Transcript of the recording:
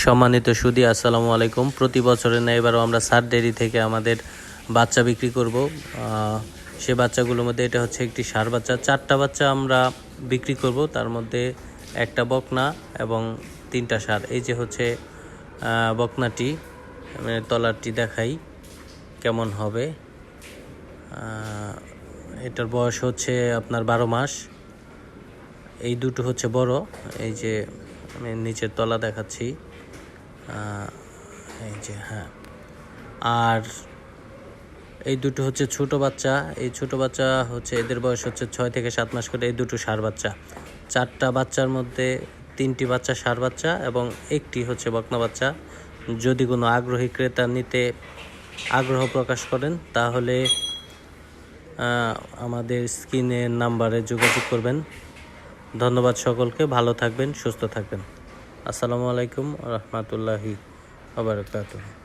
সম্মানিত সুধী, আসসালামু আলাইকুম। প্রতি বছরের ন্যায় এবারও আমরা সার ডেয়ারি থেকে আমাদের বাচ্চা বিক্রি করব। সে বাচ্চাগুলোর মধ্যে এটা হচ্ছে একটি ষাঁড় বাচ্চা। 4টা বাচ্চা আমরা বিক্রি করব, তার মধ্যে একটা বকনা এবং 3টা ষাঁড়। এই যে হচ্ছে বকনাটি, তলারটি দেখাই কেমন হবে। এটার বয়স হচ্ছে আপনার 12 মাস। এই দুটো হচ্ছে বড়, এই যে আমি নিচের তলা দেখাচ্ছি, এই যে হ্যাঁ। আর এই দুটো হচ্ছে ছোট বাচ্চা। এই ছোট বাচ্চা হচ্ছে এদের বয়স হচ্ছে 6 থেকে 7 মাস করে। এই দুটো ষাঁড় বাচ্চা। 4টা বাচ্চার মধ্যে 3টি বাচ্চা ষাঁড় বাচ্চা এবং একটি হচ্ছে বকনা বাচ্চা। যদি কোনো আগ্রহী ক্রেতা নিতে আগ্রহ প্রকাশ করেন তাহলে আমাদের স্ক্রিনের নাম্বারে যোগাযোগ করবেন। ধন্যবাদ সকলকে। ভালো থাকবেন, সুস্থ থাকবেন। আসসালামু আলাইকুম ওয়া রাহমাতুল্লাহি ওয়া বারাকাতুহু।